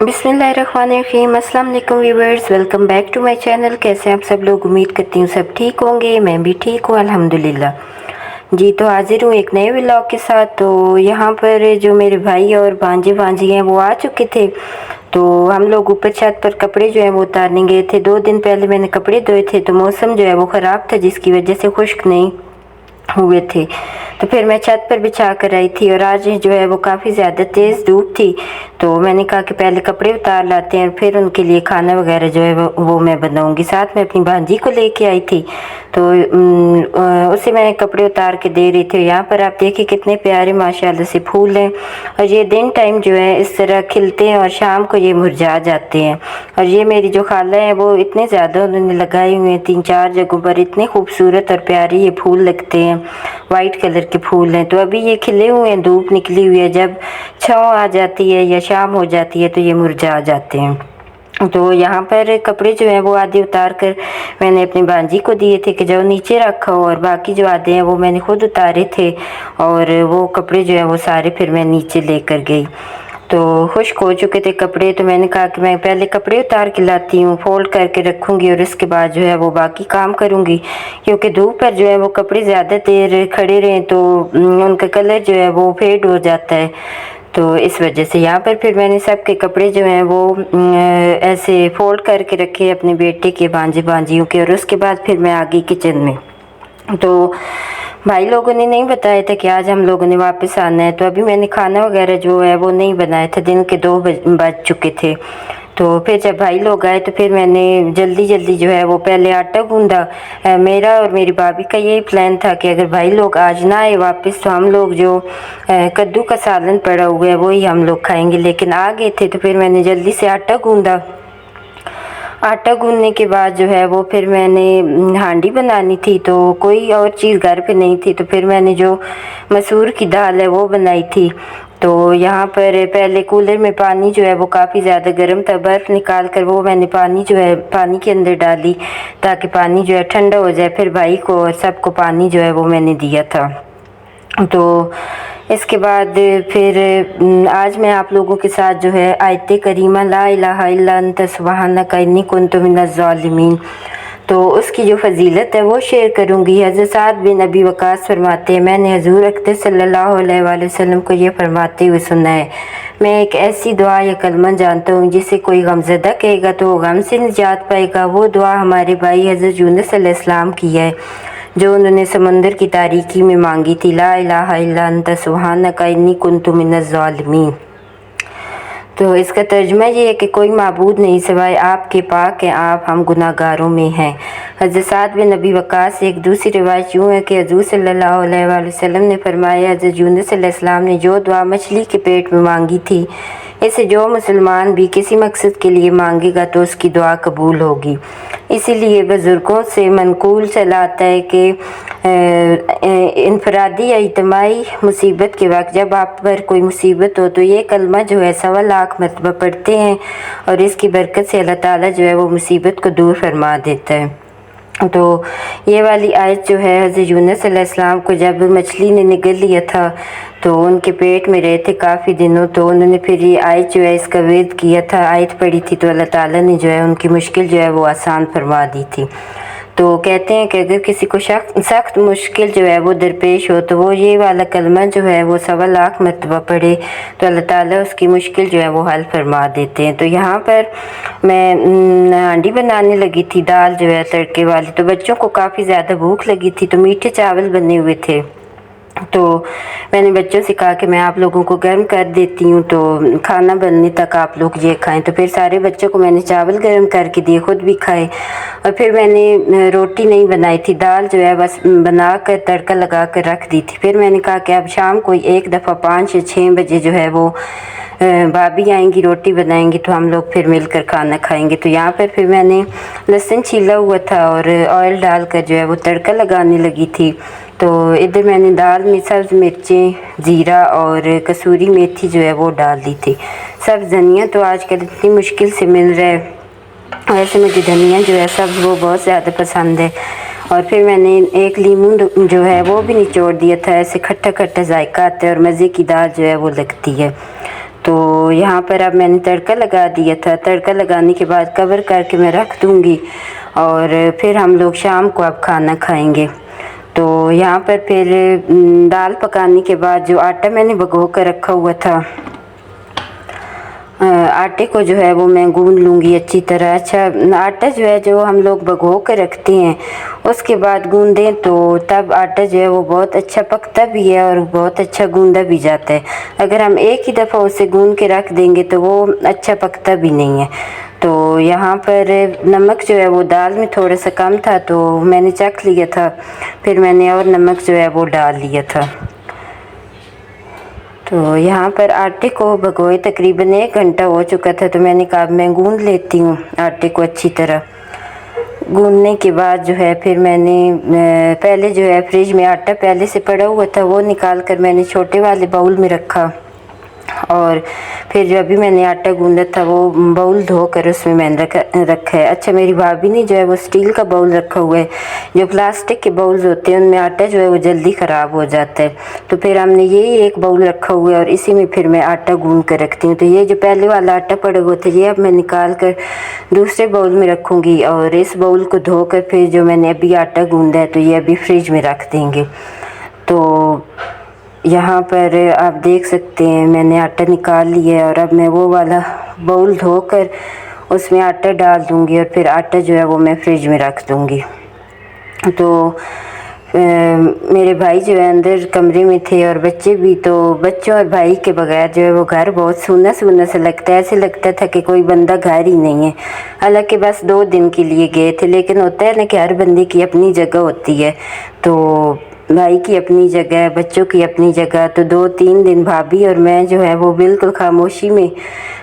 बिस्मिल्लाहिर्रहमानिर्रहीम। अस्सलाम वालेकुम viewers, welcome back to my channel. कैसे आप सब लोग? उम्मीद करती हूँ सब ठीक होंगे। मैं भी ठीक हूँ अल्हम्दुलिल्लाह जी। तो हाजिर हूँ एक नए व्लॉग के साथ। तो यहाँ पर जो मेरे भाई और भांजे भांजी हैं वो आ चुके थे। तो हम लोग ऊपर छत पर कपड़े जो है वो उतारने गए थे। 2 दिन पहले मैंने कपड़े धोए थे तो मौसम जो है वो ख़राब था जिसकी वजह से खुश्क नहीं हुए थे। तो फिर मैं छत पर बिछा कर आई थी और आज जो है वो काफ़ी ज़्यादा तेज़ धूप थी। तो मैंने कहा कि पहले कपड़े उतार लाते हैं और फिर उनके लिए खाना वगैरह जो है वो मैं बनाऊंगी। साथ में अपनी भांजी को लेके आई थी तो उसे मैं कपड़े उतार के दे रही थी। यहाँ पर आप देखिए कितने प्यारे माशाल्लाह से फूल हैं और ये दिन टाइम जो है इस तरह खिलते हैं और शाम को ये मुरझा जाते हैं। और ये मेरी जो खाला है वो इतने ज़्यादा उन्होंने लगाए हुए हैं 3-4 जगहों पर। इतने खूबसूरत और प्यारे ये फूल लगते हैं, वाइट कलर के फूल हैं। तो अभी ये खिले हुए हैं, धूप निकली हुई है। जब छाँव आ जाती है या शाम हो जाती है तो ये मुरझा जाते हैं। तो यहाँ पर कपड़े जो हैं वो आधे उतार कर मैंने अपनी भांजी को दिए थे कि जो नीचे रखा हो, और बाकी जो आधे हैं वो मैंने खुद उतारे थे। और वो कपड़े जो हैं वो सारे फिर मैं नीचे लेकर गई। तो खुश्क हो चुके थे कपड़े। तो मैंने कहा कि मैं पहले कपड़े उतार के लाती हूँ, फोल्ड करके रखूँगी और उसके बाद जो है वो बाकी काम करूँगी। क्योंकि धूप पर जो है वो कपड़े ज़्यादा देर खड़े रहें तो उनका कलर जो है वो फेड हो जाता है। तो इस वजह से यहाँ पर फिर मैंने सब के कपड़े जो हैं वो ऐसे फोल्ड करके रखे अपने बेटे के, भांजे भांजियों के। और उसके बाद फिर मैं आ गई किचन में। तो भाई लोगों ने नहीं बताया था कि आज हम लोगों ने वापस आना है। तो अभी मैंने खाना वगैरह जो है वो नहीं बनाया था, दिन के 2 बज चुके थे। तो फिर जब भाई लोग आए तो फिर मैंने जल्दी जल्दी जो है वो पहले आटा गूंदा। मेरा और मेरी भाभी का यही प्लान था कि अगर भाई लोग आज ना आए वापस तो हम लोग जो कद्दू का सालन पड़ा हुआ है वही हम लोग खाएंगे। लेकिन आ गए थे तो फिर मैंने जल्दी से आटा गूंदा। आटा गूंदने के बाद जो है वो फिर मैंने हांडी बनानी थी तो कोई और चीज़ घर पे नहीं थी। तो फिर मैंने जो मसूर की दाल है वो बनाई थी। तो यहाँ पर पहले कूलर में पानी जो है वो काफ़ी ज़्यादा गर्म था, बर्फ़ निकाल कर वो मैंने पानी जो है पानी के अंदर डाली ताकि पानी जो है ठंडा हो जाए। फिर भाई को और सबको पानी जो है वो मैंने दिया था। तो इसके बाद फिर आज मैं आप लोगों के साथ जो है आयत करीमा ला इलाहा इल्ला अंत सुब्हानका इन्नी कुन्तु मिनज़ ज़ालिमीन, तो उसकी जो फजीलत है वो शेयर करूँगी। हज़रत साद बिन अबी वक़ास फरमाते हैं, मैंने हज़ूर अक़दस सल्लल्लाहु अलैहि वसल्लम को ये फरमाते हुए सुना है, मैं एक ऐसी दुआ या कलमा जानता हूँ जिसे कोई गमज़दा कहेगा तो वो गम से निजात पाएगा। वो दुआ हमारे भाई हज़रत यूनुस अलैहिस्सलाम की है जो उन्होंने समंदर की तारीकी में मांगी थी, ला इलाहा इल्ला अंत सुब्हानका इन्नी कुन्तु मिनज़ ज़ालिमीन। तो इसका तर्जुमा ये है कि कोई माबूद नहीं सिवाय आपके, पाक हैं आप, हम गुनाहगारों में हैं। हज़रत साद बिन अबी वक़ास। एक दूसरी रिवायत यूँ है कि हज़ूर सल्लल्लाहु अलैहि वसल्लम ने फरमाया, हज़रत यूनुस अलैहिस्सलाम ने जो दुआ मछली के पेट में मांगी थी, इसे जो मुसलमान भी किसी मकसद के लिए मांगेगा तो उसकी दुआ कबूल होगी। इसीलिए बुज़ुर्गों से मनकूल चला आता है कि इनफरादी या इज्तिमाई मुसीबत के वक्त जब आप पर कोई मुसीबत हो तो ये कलमा जो है 1.25 लाख मरतबा पढ़ते हैं और इसकी बरकत से अल्लाह ताला जो है वो मुसीबत को दूर फरमा देता है। तो ये वाली आयत जो है हज़रत यूनुस अलैहिस्सलाम को जब मछली ने निगल लिया था तो उनके पेट में रहे थे काफ़ी दिनों, तो उन्होंने फिर ये आयत जो है इसका वेद किया था, आयत पढ़ी थी तो अल्लाह ताला ने जो है उनकी मुश्किल जो है वो आसान फरमा दी थी। तो कहते हैं कि अगर किसी को सख्त मुश्किल जो है वो दरपेश हो तो वो ये वाला कलमा जो है वो 1.25 लाख मरतबा पढ़े तो अल्लाह ताला उसकी मुश्किल जो है वो हल फरमा देते हैं। तो यहाँ पर मैं हांडी बनाने लगी थी, दाल जो है तड़के वाली। तो बच्चों को काफ़ी ज़्यादा भूख लगी थी तो मीठे चावल बने हुए थे। तो मैंने बच्चों से कहा कि मैं आप लोगों को गर्म कर देती हूँ तो खाना बनने तक आप लोग ये खाएं। तो फिर सारे बच्चों को मैंने चावल गर्म करके दिए, खुद भी खाए। और फिर मैंने रोटी नहीं बनाई थी, दाल जो है बस बना कर तड़का लगा कर रख दी थी। फिर मैंने कहा कि अब शाम को एक दफ़ा 5 या 6 बजे जो है वो भाभी आएंगी, रोटी बनाएंगी तो हम लोग फिर मिलकर खाना खाएंगे। तो यहाँ पर फिर मैंने लहसुन छीला हुआ था और ऑयल डालकर जो है वो तड़का लगाने लगी थी। तो इधर मैंने दाल में सब्ज़ मिर्चें, ज़ीरा और कसूरी मेथी जो है वो डाल दी थी। सब्ज़ धनिया तो आजकल इतनी मुश्किल से मिल रहा है, वैसे मुझे धनिया जो है सब्ज़ वो बहुत ज़्यादा पसंद है। और फिर मैंने एक लीमू जो है वो भी निचोड़ दिया था, ऐसे खट्टा खट्टा जायका आता है और मज़े की दाल जो है वो लगती है। तो यहाँ पर अब मैंने तड़का लगा दिया था। तड़का लगाने के बाद कवर करके मैं रख दूँगी और फिर हम लोग शाम को अब खाना खाएंगे। तो यहाँ पर फिर दाल पकाने के बाद जो आटा मैंने भिगो कर रखा हुआ था, आटे को जो है वो मैं गूंद लूँगी अच्छी तरह। अच्छा, आटा जो है जो हम लोग भिगो कर रखते हैं उसके बाद गूंदें तो तब आटा जो है वो बहुत अच्छा पकता भी है और बहुत अच्छा गूंदा भी जाता है। अगर हम एक ही दफ़ा उसे गूंद के रख देंगे तो वो अच्छा पकता भी नहीं है। तो यहाँ पर नमक जो है वो दाल में थोड़ा सा कम था तो मैंने चख लिया था, फिर मैंने और नमक जो है वो डाल लिया था। तो यहाँ पर आटे को भिगोए तकरीबन 1 घंटा हो चुका था, तो मैंने कहा मैं गूंद लेती हूँ आटे को अच्छी तरह। गूंदने के बाद जो है फिर मैंने पहले जो है फ्रिज में आटा पहले से पड़ा हुआ था वो निकाल कर मैंने छोटे वाले बाउल में रखा और फिर जो अभी मैंने आटा गूंदा था वो बाउल धोकर उसमें मैंने रखा है। अच्छा, मेरी भाभी ने जो है वो स्टील का बाउल रखा हुआ है। जो प्लास्टिक के बाउल्स होते हैं उनमें आटा जो है वो जल्दी ख़राब हो जाता है, तो फिर हमने यही एक बाउल रखा हुआ है और इसी में फिर मैं आटा गूंद कर रखती हूँ। तो ये जो पहले वाला आटा पड़ा हुआ था ये अब मैं निकाल कर दूसरे बाउल में रखूँगी और इस बाउल को धोकर फिर जो मैंने अभी आटा गूंदा है तो ये अभी फ्रिज में रख देंगे। तो यहाँ पर आप देख सकते हैं मैंने आटा निकाल लिया है और अब मैं वो वाला बाउल धोकर उसमें आटा डाल दूँगी और फिर आटा जो है वो मैं फ्रिज में रख दूँगी। तो मेरे भाई जो है अंदर कमरे में थे और बच्चे भी, तो बच्चों और भाई के बगैर जो है वो घर बहुत सूना सूना सा लगता है। ऐसे लगता था कि कोई बंदा घर ही नहीं है। हालांकि बस 2 दिन के लिए गए थे, लेकिन होता है ना कि हर बंदे की अपनी जगह होती है। तो भाई की अपनी जगह, बच्चों की अपनी जगह। तो 2-3 दिन भाभी और मैं जो है वो बिल्कुल खामोशी में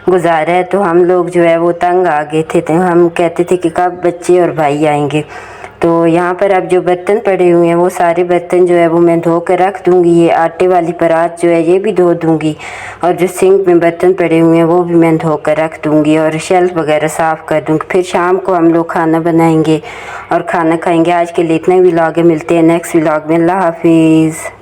गुजारा है। तो हम लोग जो है वो तंग आ गए थे, तो हम कहते थे कि कब बच्चे और भाई आएंगे। तो यहाँ पर अब जो बर्तन पड़े हुए हैं वो सारे बर्तन जो है वो मैं धो कर रख दूँगी। ये आटे वाली परात जो है ये भी धो दूँगी और जो सिंक में बर्तन पड़े हुए हैं वो भी मैं धो कर रख दूँगी और शेल्फ वगैरह साफ़ कर दूँगी। फिर शाम को हम लोग खाना बनाएंगे और खाना खाएंगे। आज के लिए इतना ही व्लॉग है, मिलते हैं नेक्स्ट व्लॉग में। अल्लाह हाफिज़।